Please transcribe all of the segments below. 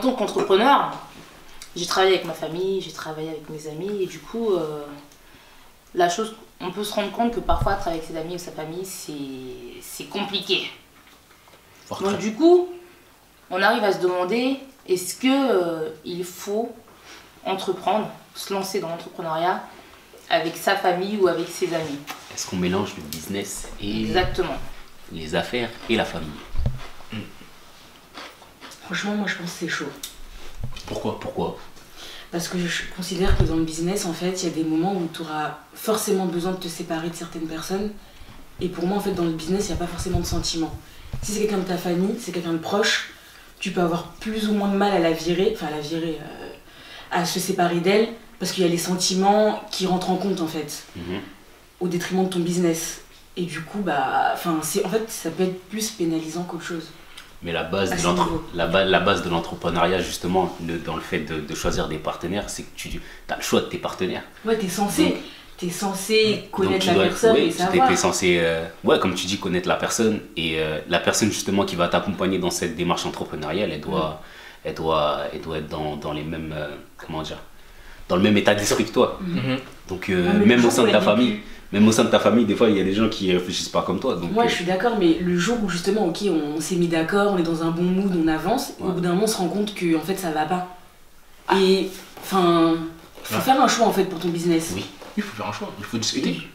tant qu'entrepreneur, j'ai travaillé avec ma famille, j'ai travaillé avec mes amis, et du coup, la chose, on peut se rendre compte que parfois, travailler avec ses amis ou sa famille, c'est compliqué. Donc du coup, on arrive à se demander, est-ce que il faut entreprendre, se lancer dans l'entrepreneuriat avec sa famille ou avec ses amis? Est-ce qu'on mélange le business et Exactement. les affaires et la famille? Franchement, moi je pense que c'est chaud. Pourquoi? Parce que je considère que dans le business, en fait, il y a des moments où tu auras forcément besoin de te séparer de certaines personnes. Et pour moi, en fait, dans le business, il n'y a pas forcément de sentiment. Si c'est quelqu'un de ta famille, c'est quelqu'un de proche, tu peux avoir plus ou moins de mal à la virer, à se séparer d'elle, parce qu'il y a les sentiments qui rentrent en compte, en fait, au détriment de ton business. Et du coup, en fait, ça peut être plus pénalisant qu'autre chose. Mais la base de l'entrepreneuriat, justement, dans le fait de choisir des partenaires, c'est que tu as le choix de tes partenaires. Ouais, t'es censé connaître la personne et savoir. T'es censé, comme tu dis, connaître la personne. Et la personne, justement, qui va t'accompagner dans cette démarche entrepreneuriale, elle doit être dans les mêmes, dans le même état d'esprit que toi. Donc, même au sein de ta famille. Même au sein de ta famille, des fois, il y a des gens qui réfléchissent pas comme toi. Donc, moi, je suis d'accord, mais le jour où justement, ok, on s'est mis d'accord, on est dans un bon mood, on avance, au bout d'un moment, on se rend compte que en fait, ça va pas. Et faut faire un choix en fait pour ton business. Oui, il faut faire un choix, il faut discuter. Oui.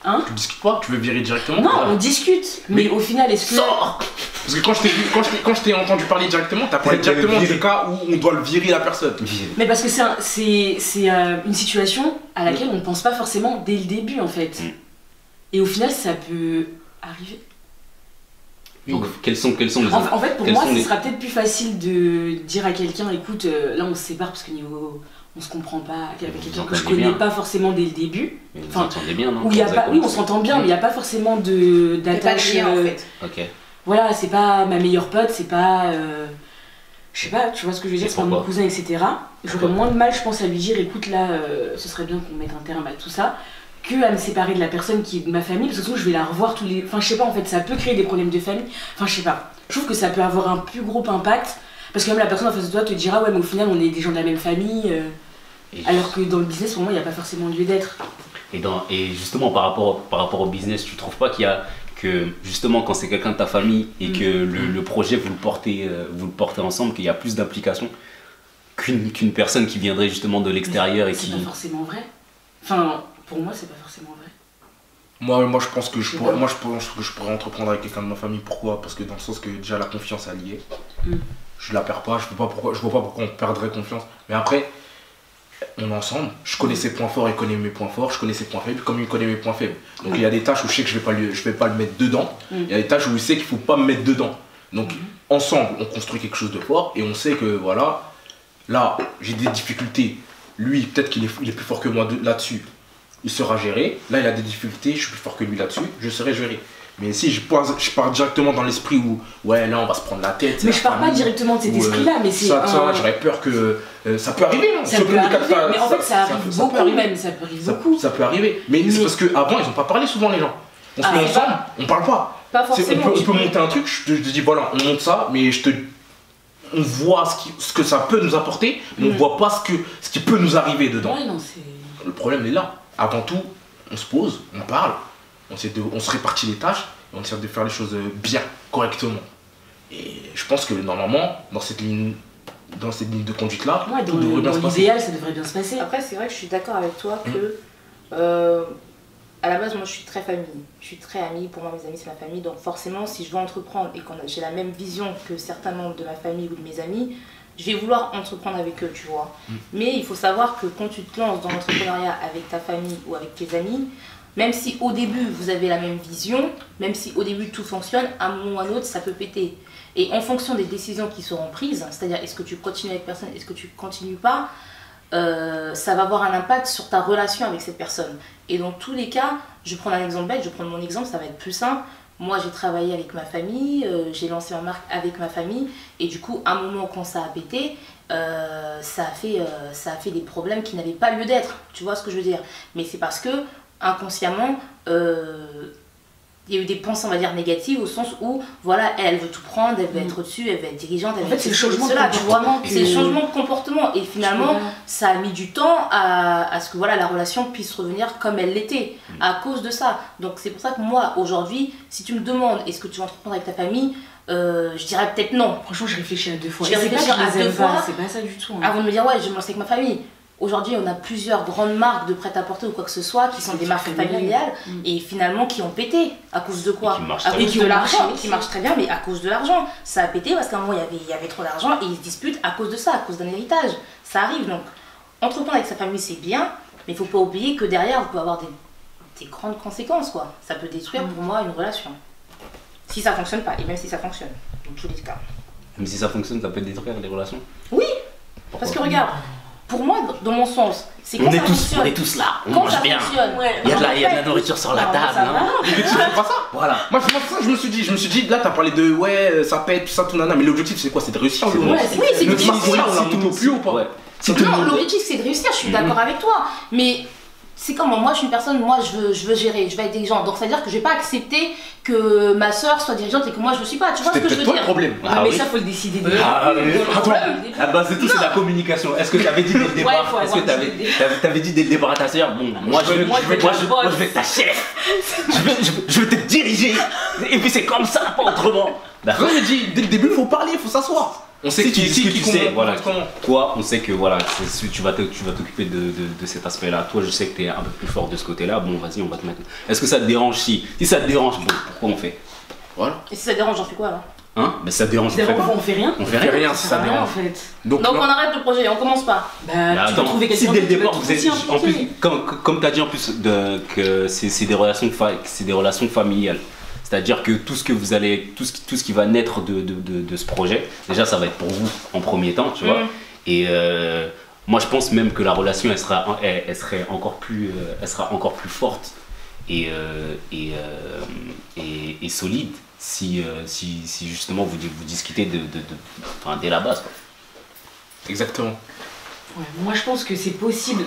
Hein? Tu discutes pas, tu veux virer directement? Non, on discute, mais au final, est-ce que... Sors! Parce que quand je t'ai entendu parler directement, t'as parlé directement du cas où on doit le virer la personne. Mais parce que c'est une situation à laquelle on ne pense pas forcément dès le début en fait. Et au final, ça peut arriver. Donc, quels sont les... En fait, pour moi, ce sera peut-être plus facile de dire à quelqu'un, écoute, là on se sépare parce que niveau... on se comprend pas, avec quelqu'un que je connais pas forcément dès le début. Mais vous entendez bien, non? Oui, on s'entend bien, mais il n'y a pas forcément d'attache. En fait. Ok. Voilà, c'est pas ma meilleure pote, c'est pas. Je sais pas, tu vois ce que je veux dire, c'est pas mon cousin, etc. J'aurais moins de mal, je pense, à lui dire, écoute, là, ce serait bien qu'on mette un terme à tout ça, que à me séparer de la personne qui est de ma famille, parce que sinon je vais la revoir tous les. Enfin, je sais pas, en fait, ça peut créer des problèmes de famille. Enfin, je sais pas. Je trouve que ça peut avoir un plus gros impact, parce que même la personne en face de toi te dira, ouais, mais au final, on est des gens de la même famille. Alors que dans le business, pour moi, il n'y a pas forcément lieu d'être. Et justement, par rapport au business, tu trouves pas qu'il y a que, justement, quand c'est quelqu'un de ta famille et que le projet, vous le portez ensemble, qu'il y a plus d'implication qu'une personne qui viendrait justement de l'extérieur et qui... C'est pas forcément vrai. Enfin, pour moi, c'est pas forcément vrai. Moi, je pense que je pourrais entreprendre avec quelqu'un de ma famille. Pourquoi? Parce que dans le sens que déjà la confiance est liée. Je la perds pas, je vois pas pourquoi on perdrait confiance. Mais après, on est ensemble, je connais ses points forts, il connaît mes points forts, je connais ses points faibles comme il connaît mes points faibles. Donc il y a des tâches où je sais que je vais pas le mettre dedans, il y a des tâches où je sais qu'il faut pas me mettre dedans. Donc ensemble, on construit quelque chose de fort et on sait que voilà, là j'ai des difficultés, lui peut-être qu'il est plus fort que moi là-dessus, il sera géré. Là il a des difficultés, je suis plus fort que lui là-dessus, je serai géré. Mais si je pars directement dans l'esprit où ouais là on va se prendre la tête. Mais je pars pas directement de cet esprit-là, mais c'est j'aurais peur que ça peut arriver. Non, ça peut arriver, mais en fait ça arrive beaucoup même, ça peut arriver beaucoup. Ça peut arriver, mais c'est parce qu'avant ils ont pas parlé souvent les gens. On se met ensemble, on parle pas. Pas forcément. On peut monter un truc, je te dis voilà on monte ça, mais on voit ce que ça peut nous apporter, mais on voit pas ce qui peut nous arriver dedans. Ouais, non, le problème est là. Avant tout, on se pose, on parle. On se répartit les tâches et on essaie de faire les choses bien, correctement. Et je pense que normalement, dans cette ligne de conduite-là, tout devrait bien se passer. L'idéal, ça devrait bien se passer. Après, c'est vrai que je suis d'accord avec toi que, à la base, moi je suis très famille. Je suis très amie, pour moi mes amis c'est ma famille. Donc forcément, si je veux entreprendre et que j'ai la même vision que certains membres de ma famille ou de mes amis, je vais vouloir entreprendre avec eux, tu vois. Mais il faut savoir que quand tu te lances dans l'entrepreneuriat avec ta famille ou avec tes amis, même si au début vous avez la même vision, même si au début tout fonctionne, à un moment ou à un autre ça peut péter. Et en fonction des décisions qui seront prises, c'est-à-dire est-ce que tu continues avec personne, est-ce que tu continues pas, ça va avoir un impact sur ta relation avec cette personne. Et dans tous les cas, je prends un exemple bête, je prends mon exemple, ça va être plus simple. Moi j'ai travaillé avec ma famille, j'ai lancé ma marque avec ma famille, et du coup à un moment quand ça a pété, ça a fait des problèmes qui n'avaient pas lieu d'être, tu vois ce que je veux dire. Mais c'est parce que inconsciemment, il y a eu des pensées, on va dire, négatives au sens où, voilà, elle veut tout prendre, elle veut être au-dessus, elle veut être dirigeante, elle En veut fait, c'est être le changement de cela, tu vois. comportement. C'est le changement de comportement. Et finalement, Voilà. ça a mis du temps à ce que voilà, la relation puisse revenir comme elle l'était, à cause de ça. Donc c'est pour ça que moi, aujourd'hui, si tu me demandes est-ce que tu vas entreprendre avec ta famille, je dirais peut-être non. Franchement, je réfléchis à 2 fois. Je vais Et c'est pas réfléchir que je à les 2 aime pas, fois. c'est pas ça du tout. Hein. Avant de me dire, ouais, je vais me lancer avec ma famille. Aujourd'hui, on a plusieurs grandes marques de prêt-à-porter ou quoi que ce soit qui sont des marques familiales et finalement qui ont pété. À cause de quoi? Et qui marchent À très cause bien. de l'argent, Et qui ont marché qui marche très bien, mais à cause de l'argent. Ça a pété parce qu'à un moment, il y avait trop d'argent et ils se disputent à cause de ça, à cause d'un héritage. Ça arrive donc. Entreprendre avec sa famille, c'est bien, mais il ne faut pas oublier que derrière, vous pouvez avoir des grandes conséquences, quoi. Ça peut détruire pour moi une relation. Si ça fonctionne pas, et même si ça fonctionne, dans tous les cas. Même si ça fonctionne, ça peut détruire les relations. Oui, parce que regarde, pour moi, dans mon sens, c'est quand ça fonctionne. On est tous là, on Quand mange ça bien. fonctionne. Il y a de la nourriture sur la Non, table. ça va. Hein. Mais tu fais pas ça. Voilà. Moi, c'est ça, je me suis dit, là, t'as parlé de ouais, ça pète, tout ça, tout nana, mais l'objectif, c'est quoi? C'est de réussir. C'est le vrai. Ouais, oui, c'est Le de smartphone, réussir. on l'a monté au plus haut ou pas? Ouais. Non, l'objectif c'est de réussir, je suis d'accord avec toi. Mais c'est comment, moi je suis une personne, moi je veux gérer, je veux être dirigeante. Donc ça veut dire que je vais pas accepter que ma soeur soit dirigeante et que moi je le suis pas. Tu vois ce C'est que je peut-être veux toi le dire? problème. Ah, mais oui. ça, faut le décider déjà. Ah, oui. Attends. Ah bah c'est tout, c'est la communication. Est-ce que tu avais dit dès le départ? faut Est-ce que avoir tu des idées. avais dit dès le départ à ta sœur, bon, moi je vais être ta chef. Je vais te diriger. Et puis c'est comme ça, pas autrement. D'accord. Je dit, dès le début, il faut parler, il faut s'asseoir. On sait Si tu qui dis que tu sais, voilà. comment. Toi, on sait que voilà, tu vas t'occuper de cet aspect-là. Toi, je sais que tu es un peu plus fort de ce côté-là. Bon, vas-y, on va te mettre. Est-ce que ça te dérange? Si ça te dérange, bon, pourquoi on fait? Voilà. Et si ça dérange, j'en fais quoi alors? Hein? Mais ça te dérange, on fait D'abord, pas. on fait rien. On fait On fait rien. rien si ça sert à rien, en dérange. fait. Donc, Donc non. on arrête le projet, on commence pas. Bah, Mais tu peux attends, trouver si quelqu'un dès le qui peut départ, être vous êtes, aussi en plus, impliqué. comme tu as dit en plus, que c'est des relations, c'est des relations familiales. C'est-à-dire que tout ce que vous allez, tout ce qui va naître de ce projet, déjà ça va être pour vous en premier temps, tu vois. Et moi je pense même que la relation elle sera encore plus forte et solide si justement vous discutez enfin, dès la base, quoi. Exactement. Ouais, moi je pense que c'est possible,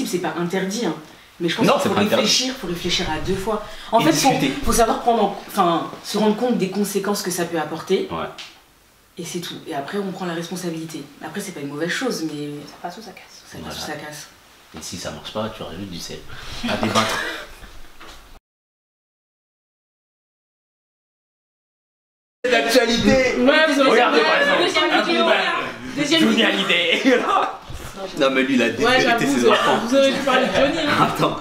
c'est pas interdit, hein. Mais je pense Non, qu'il c'est faut pas interdit. faut réfléchir à 2 fois. En Et fait, discuter. faut savoir se rendre compte des conséquences que ça peut apporter, Ouais. et c'est tout. Et après, on prend la responsabilité. Après, c'est pas une mauvaise chose, mais Ça passe ou ça casse? ça casse Voilà. ou ça casse. Et si ça marche pas, tu rajoutes du sel. À débattre. L'actualité. Regardez par exemple. Deuxième Johnny Hallyday. Non mais lui il a dévérité ses enfants. Vous aurez dû parler de Johnny. Hein. Attends.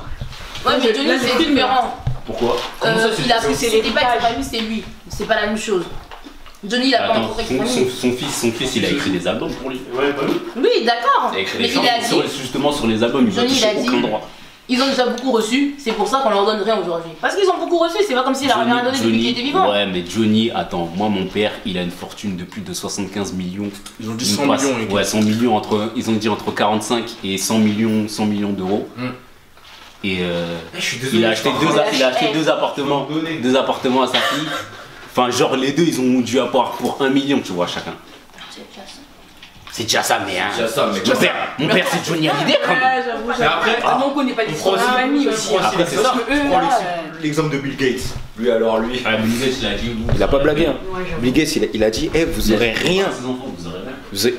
Ouais, mais Johnny Là, c'est c'est différent. Pourquoi? Comment ça, c'est Il a différent? pris ses débats avec sa famille, c'est lui. C'est pas la même chose. Johnny il a pas Attends, rencontré avec sa famille. son fils il a écrit des albums pour lui. Ouais, bah oui. Oui, d'accord. Il a écrit Mais des il a chansons dit, justement sur les albums, il va Johnny, il a toucher dit- aucun droit. ils ont déjà beaucoup reçu, c'est pour ça qu'on leur donne rien aujourd'hui. Parce qu'ils ont beaucoup reçu, c'est pas comme s'il leur avait rien donné depuis qu'il était vivant. Ouais, mais Johnny, attends, moi mon père, il a une fortune de plus de 75 millions. Ils ont dit Il 100 passe- millions. et Ouais, 100 millions ils ont dit entre 45 et 100 millions d'euros. Et Je suis désolé. il a acheté deux appartements, donner. 2 appartements à sa fille. Enfin, genre les deux, ils ont dû avoir pour 1 million, tu vois, chacun. C'est déjà ça, mais hein. Déjà ça, mais Mon père, c'est Johnny Hallyday quand même. Ouais, j'avoue, Mais j'avoue. après, Non, on connaît pas l'histoire de la famille aussi. Après, c'est ça. Eux, prends là, l'exemple de Bill Gates. Lui alors lui. Ah, Bill Gates, il a dit. Il a pas blagué hein. ouais, j'avoue. Bill Gates il a dit vous aurez rien. Ses enfants, vous aurez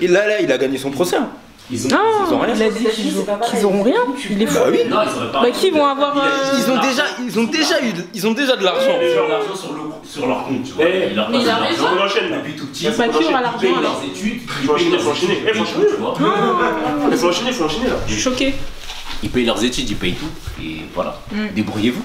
rien. Là il a gagné son procès. Hein. Ils ont. Non, Ils ont rien. il a dit qu'ils auront rien. Il est fou. Bah oui. Non, ils auraient pas. Bah, qui vont avoir. Ils ont déjà de l'argent. Ils ont l'argent sur leur compte, tu vois. Ils leur Mais il a passent raison. l'argent enchaîne là. depuis tout petit. La facture à l'argent, Ils payent alors. leurs études. Faut enchaîner, faut enchaîner. Eh, faut enchaîner. Tu vois. Faut enchaîner là. Je suis choquée. Ils payent leurs études, ils payent tout. Et voilà. Débrouillez-vous.